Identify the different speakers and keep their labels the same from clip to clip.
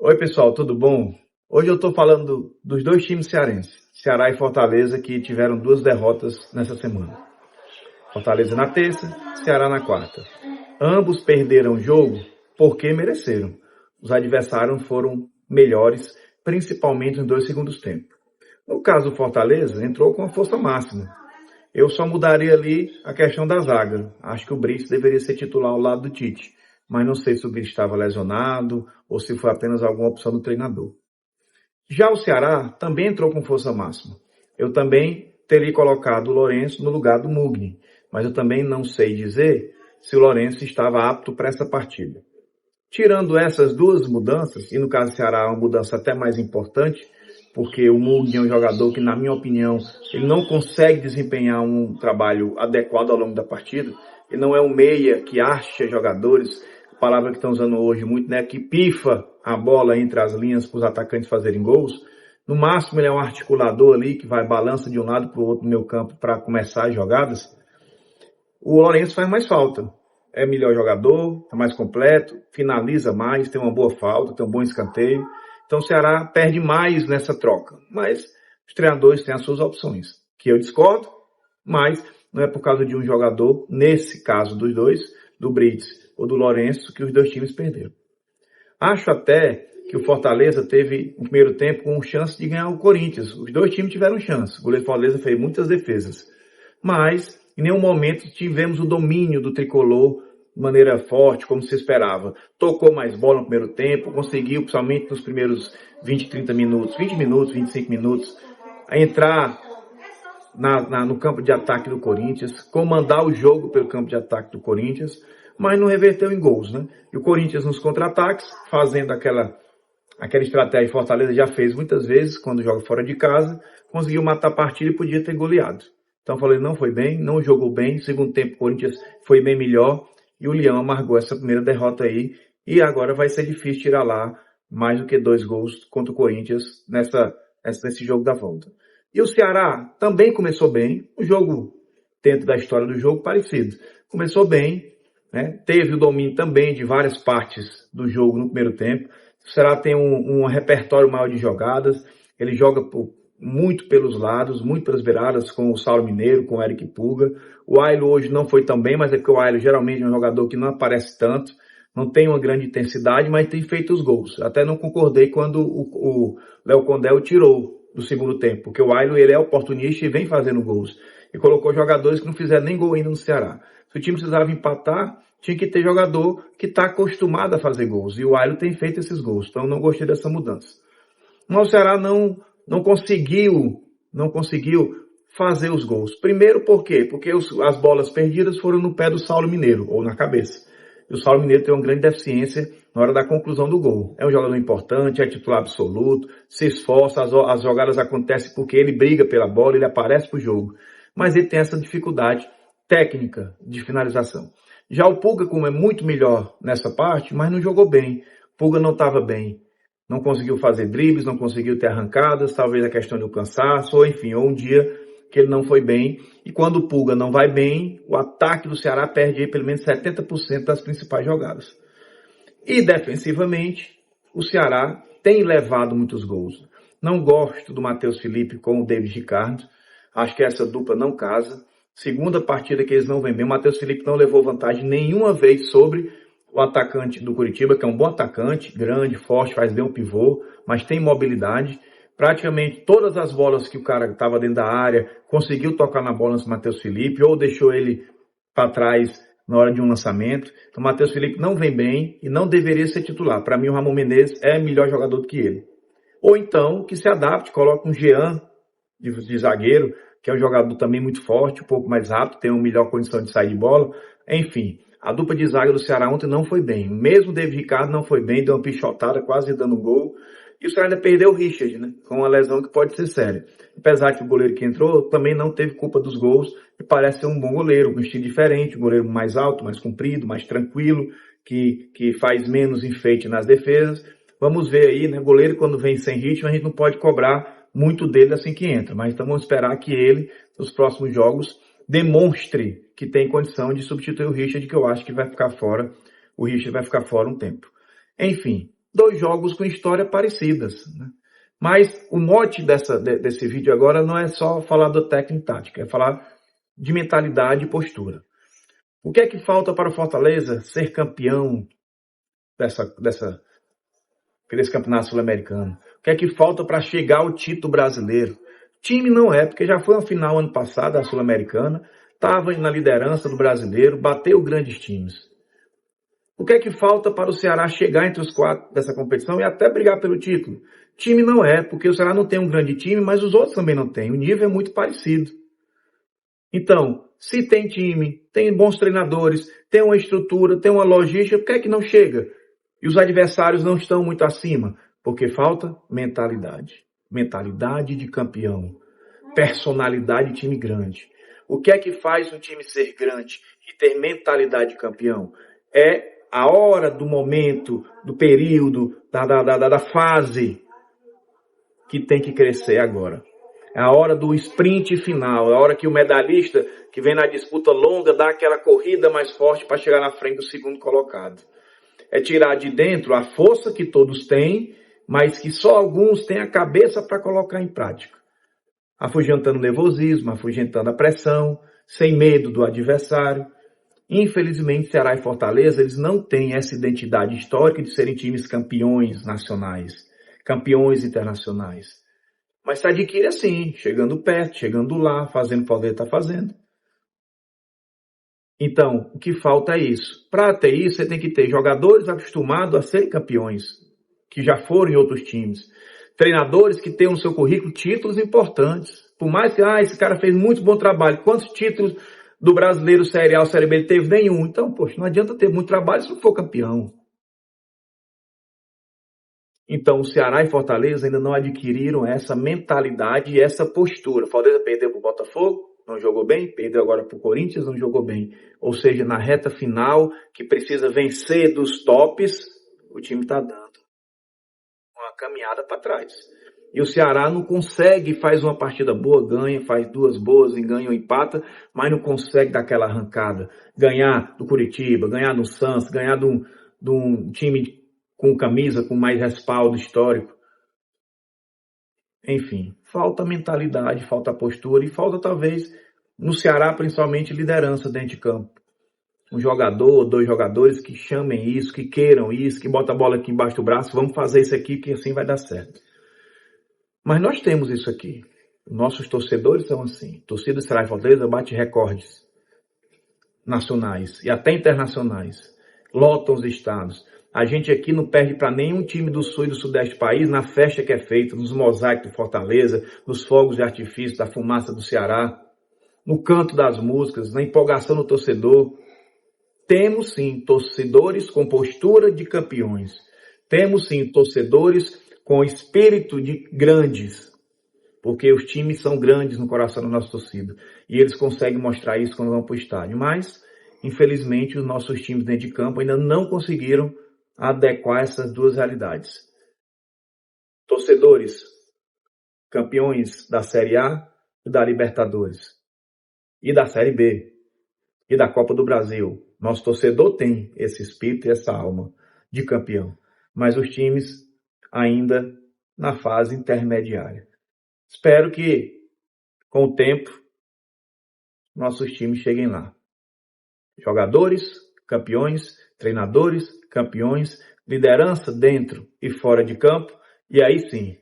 Speaker 1: Oi, pessoal, tudo bom? Hoje eu estou falando dos dois times cearenses, Ceará e Fortaleza, que tiveram duas derrotas nessa semana. Fortaleza na terça, Ceará na quarta. Ambos perderam o jogo porque mereceram. Os adversários foram melhores, principalmente nos dois segundos tempos. No caso do Fortaleza, entrou com a força máxima. Eu só mudaria ali a questão da zaga. Acho que o Brits deveria ser titular ao lado do Tite, mas não sei se o Brits estava lesionado ou se foi apenas alguma opção do treinador. Já o Ceará também entrou com força máxima. Eu também teria colocado o Lourenço no lugar do Mugni, mas eu também não sei dizer se o Lourenço estava apto para essa partida. Tirando essas duas mudanças, e no caso do Ceará é uma mudança até mais importante, porque o Mugni é um jogador que, na minha opinião, ele não consegue desempenhar um trabalho adequado ao longo da partida. Ele não é um meia que acha jogadores, a palavra que estão usando hoje muito, né, que pifa a bola entre as linhas para os atacantes fazerem gols. No máximo ele é um articulador ali que vai balança de um lado para o outro no meio campo para começar as jogadas. O Lourenço faz mais falta. É melhor jogador, é mais completo, finaliza mais, tem uma boa falta, tem um bom escanteio. Então o Ceará perde mais nessa troca. Mas os treinadores têm as suas opções, que eu discordo, mas não é por causa de um jogador, nesse caso dos dois, do Brits ou do Lourenço, que os dois times perderam. Acho até que o Fortaleza teve, no primeiro tempo, com chance de ganhar o Corinthians. Os dois times tiveram chance. O goleiro Fortaleza fez muitas defesas. Mas, em nenhum momento, tivemos o domínio do tricolor de maneira forte, como se esperava. Tocou mais bola no primeiro tempo, conseguiu, principalmente nos primeiros 20, 30 minutos, 20 minutos, 25 minutos, a entrar no campo de ataque do Corinthians, comandar o jogo pelo campo de ataque do Corinthians, mas não reverteu em gols, né? E o Corinthians nos contra-ataques, fazendo aquela estratégia que Fortaleza já fez muitas vezes, quando joga fora de casa, conseguiu matar a partida e podia ter goleado. Então eu falei, não foi bem, não jogou bem, segundo tempo o Corinthians foi bem melhor, e o Leão amargou essa primeira derrota aí, e agora vai ser difícil tirar lá mais do que 2 gols contra o Corinthians nesse jogo da volta. E o Ceará também começou bem, o jogo, dentro da história do jogo, parecido. Começou bem, né? Teve o domínio também de várias partes do jogo no primeiro tempo. O Ceará tem um repertório maior de jogadas, ele joga muito pelos lados, muito pelas beiradas, com o Saulo Mineiro, com o Eric Pulga. O Ailo hoje não foi tão bem, mas é que o Ailo geralmente é um jogador que não aparece tanto, não tem uma grande intensidade, mas tem feito os gols. Até não concordei quando o Léo Condé tirou do segundo tempo, porque o Ailo ele é oportunista e vem fazendo gols. E colocou jogadores que não fizeram nem gol ainda no Ceará. Se o time precisava empatar, tinha que ter jogador que está acostumado a fazer gols. E o Ailo tem feito esses gols. Então não gostei dessa mudança. Mas o Ceará não conseguiu fazer os gols. Primeiro por quê? Porque as bolas perdidas foram no pé do Saulo Mineiro, ou na cabeça. E o Saulo Mineiro tem uma grande deficiência na hora da conclusão do gol. É um jogador importante, é titular absoluto, se esforça, as jogadas acontecem porque ele briga pela bola, ele aparece pro jogo. Mas ele tem essa dificuldade técnica de finalização. Já o Pulga, como é muito melhor nessa parte, mas não jogou bem. O Pulga não estava bem. Não conseguiu fazer dribles, não conseguiu ter arrancadas, talvez a questão do cansaço, ou enfim, ou um dia que ele não foi bem. E quando o Pulga não vai bem, o ataque do Ceará perde aí pelo menos 70% das principais jogadas. E defensivamente, o Ceará tem levado muitos gols. Não gosto do Matheus Felipe com o David Ricardo. Acho que essa dupla não casa. Segunda partida que eles não vêm bem. O Matheus Felipe não levou vantagem nenhuma vez sobre o atacante do Curitiba, que é um bom atacante, grande, forte, faz bem o pivô, mas tem mobilidade. Praticamente todas as bolas que o cara estava dentro da área, conseguiu tocar na bola antes do Matheus Felipe, ou deixou ele para trás na hora de um lançamento. Então o Matheus Felipe não vem bem e não deveria ser titular. Para mim o Ramon Menezes é melhor jogador do que ele. Ou então que se adapte, coloque um Jean de zagueiro, que é um jogador também muito forte, um pouco mais rápido, tem uma melhor condição de sair de bola. Enfim, a dupla de zaga do Ceará ontem não foi bem. Mesmo o David Ricardo não foi bem, deu uma pichotada, quase dando um gol. E o Ceará ainda perdeu o Richard, né? Com uma lesão que pode ser séria. Apesar que o goleiro que entrou também não teve culpa dos gols e parece ser um bom goleiro, com um estilo diferente, um goleiro mais alto, mais comprido, mais tranquilo, que faz menos enfeite nas defesas. Vamos ver aí, né? Goleiro quando vem sem ritmo, a gente não pode cobrar muito dele assim que entra, mas então vamos esperar que ele, nos próximos jogos, demonstre que tem condição de substituir o Richard, que eu acho que vai ficar fora. O Richard vai ficar fora um tempo. Enfim, dois jogos com histórias parecidas, né? Mas o mote desse vídeo agora não é só falar do técnico tático, é falar de mentalidade e postura. O que é que falta para o Fortaleza ser campeão desse campeonato sul-americano? O que é que falta para chegar ao título brasileiro? Time não é, porque já foi uma final ano passado, a sul-americana, estava na liderança do brasileiro, bateu grandes times. O que é que falta para o Ceará chegar entre os 4 dessa competição e até brigar pelo título? Time não é, porque o Ceará não tem um grande time, mas os outros também não têm. O nível é muito parecido. Então, se tem time, tem bons treinadores, tem uma estrutura, tem uma logística, por que é que não chega? E os adversários não estão muito acima? Porque falta mentalidade. Mentalidade de campeão. Personalidade de time grande. O que é que faz um time ser grande e ter mentalidade de campeão? É a hora do momento, do período, da fase que tem que crescer agora. É a hora do sprint final, é a hora que o medalhista que vem na disputa longa dá aquela corrida mais forte para chegar na frente do segundo colocado. É tirar de dentro a força que todos têm, mas que só alguns têm a cabeça para colocar em prática. Afugentando o nervosismo, afugentando a pressão, sem medo do adversário. Infelizmente, Ceará e Fortaleza, eles não têm essa identidade histórica de serem times campeões nacionais, campeões internacionais. Mas se adquire assim, chegando perto, chegando lá, fazendo o que o Palmeiras está fazendo. Então, o que falta é isso. Para ter isso, você tem que ter jogadores acostumados a serem campeões, que já foram em outros times. Treinadores que tenham no seu currículo títulos importantes. Por mais que, esse cara fez muito bom trabalho. Quantos títulos do Brasileiro Série A ou Série B ele teve? Nenhum. Então, poxa, não adianta ter muito trabalho se não for campeão. Então, o Ceará e Fortaleza ainda não adquiriram essa mentalidade e essa postura. Fortaleza perdeu para o Botafogo, não jogou bem. Perdeu agora para o Corinthians, não jogou bem. Ou seja, na reta final, que precisa vencer dos tops, o time está dando uma caminhada para trás. E o Ceará não consegue, faz uma partida boa, ganha, faz duas boas, ganha ou empata, mas não consegue dar aquela arrancada. Ganhar do Curitiba, ganhar do Santos, ganhar de um time com camisa, com mais respaldo histórico. Enfim, falta mentalidade, falta postura e falta talvez, no Ceará principalmente, liderança dentro de campo. Um jogador, 2 jogadores que chamem isso, que queiram isso, que botam a bola aqui embaixo do braço, vamos fazer isso aqui que assim vai dar certo. Mas nós temos isso aqui. Nossos torcedores são assim. Torcida do Ceará e Fortaleza bate recordes nacionais e até internacionais. Lotam os estados. A gente aqui não perde para nenhum time do sul e do sudeste do país na festa que é feita, nos mosaicos do Fortaleza, nos fogos de artifício, da fumaça do Ceará, no canto das músicas, na empolgação do torcedor. Temos sim torcedores com postura de campeões. Temos sim torcedores com espírito de grandes, porque os times são grandes no coração da nossa torcida. E eles conseguem mostrar isso quando vão para o estádio. Mas, infelizmente, os nossos times dentro de campo ainda não conseguiram adequar essas duas realidades. Torcedores, campeões da Série A e da Libertadores. E da Série B. E da Copa do Brasil. Nosso torcedor tem esse espírito e essa alma de campeão. Mas os times ainda na fase intermediária. Espero que, com o tempo, nossos times cheguem lá. Jogadores, campeões, treinadores, campeões, liderança dentro e fora de campo, e aí sim,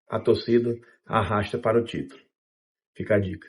Speaker 1: a torcida arrasta para o título. Fica a dica.